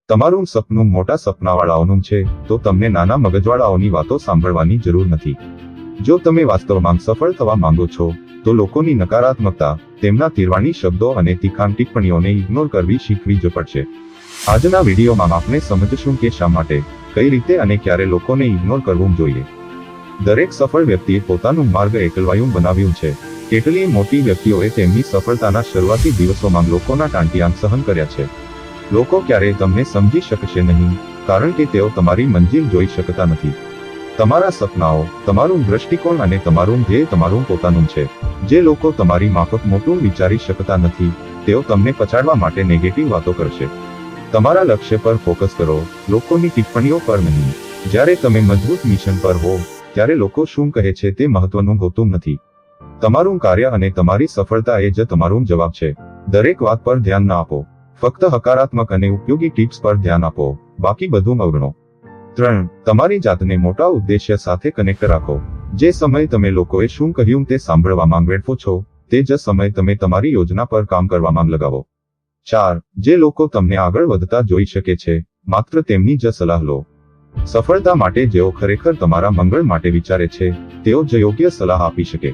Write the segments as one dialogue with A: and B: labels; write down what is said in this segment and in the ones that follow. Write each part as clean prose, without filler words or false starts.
A: તમારું સપનું મોટા સપનાવાળાઓનું છે તો તમને નાના મગજવાળાઓની વાતો સાંભળવાની જરૂર નથી. જો તમે વાસ્તવમાં સફળ થવા માંગો છો તો લોકોની નકારાત્મકતા, તેમના તીરવાણી શબ્દો અને તીખાણ ટિપ્પણીઓને ઇગ્નોર કરવી શીખવી જ પડશે. આજના વિડીયોમાં આપણે સમજશું કે શા માટે, કઈ રીતે અને ક્યારે લોકોને ઇગ્નોર કરવું જોઈએ. દરેક સફળ વ્યક્તિએ પોતાનું માર્ગ એકલવાયું બનાવ્યું છે. કેટલીય મોટી વ્યક્તિઓએ તેમની સફળતાના શરૂઆતી દિવસોમાં લોકોના ટાંટિયા સહન કર્યા છે. લોકો ક્યારેય તમને સમજી શકશે નહીં, કારણ કે તેઓ તમારી મંજિલ જોઈ શકતા નથી. તમારા સપનાઓ, તમારું દ્રષ્ટિકોણ અને તમારું ધ્યેય તમારું પોતાનું છે. જે લોકો તમારી માફક મોટું વિચારી શકતા નથી, તેઓ તમને પછાડવા માટે નેગેટિવ વાતો કરશે. તમારા લક્ષ્ય પર ફોકસ કરો, લોકોની ટિપ્પણીઓ પર નહીં. જ્યારે તમે મજબૂત મિશન પર હો ત્યારે લોકો શું કહે છે તે મહત્વનું હોતું નથી. તમારું કાર્ય અને તમારી સફળતા એ જ તમારું જવાબ છે. દરેક વાત પર ધ્યાન ના આપો. ફક્ત હકારાત્મક અને ઉપયોગી ટિપ્સ પર ધ્યાન આપો, બાકી બધું અવગણો. 3. તમારી જાતને મોટા ઉદ્દેશ્ય સાથે કનેક્ટ રાખો. જે સમય તમે લોકોએ શું કહ્યું તે સાંભળવામાં વેડફો છો, તે જ સમય તમે તમારી યોજના પર કામ કરવામાં લગાવો. 4. જે લોકો તમને આગળ વધતા જોઈ શકે છે, માત્ર તેમની જ સલાહ લો. સફળતા માટે જેઓ ખરેખર તમારા મંગળ માટે વિચારે છે, તેઓ જ યોગ્ય સલાહ આપી શકે.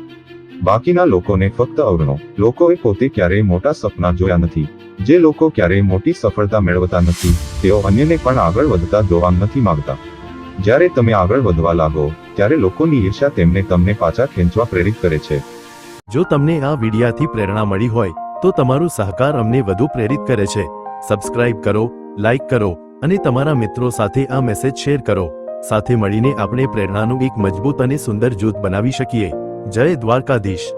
A: બાકીના લોકોને ફક્ત અવગણો. લોકોએ પોતે ક્યારેય મોટા સપના જોયા નથી. જે લોકો ક્યારેય મોટી સફળતા મેળવતા નથી, તેઓ અન્યને પણ આગળ વધતા જોવા નથી માંગતા. જ્યારે તમે આગળ વધવા લાગો ત્યારે લોકોની ઈર્ષ્યા તેમને તમને પાછા ખેંચવા પ્રેરિત કરે છે.
B: જો તમને આ વિડિયાથી પ્રેરણા મળી હોય તો તમારો સહકાર અમને વધુ પ્રેરિત કરે છે. સબસ્ક્રાઇબ કરો, લાઇક કરો અને તમારા મિત્રો સાથે આ મેસેજ શેર કરો. સાથે મળીને આપણે પ્રેરણાનું એક મજબૂત અને સુંદર જૂથ બનાવી શકીએ. જય દ્વારકાધીશ.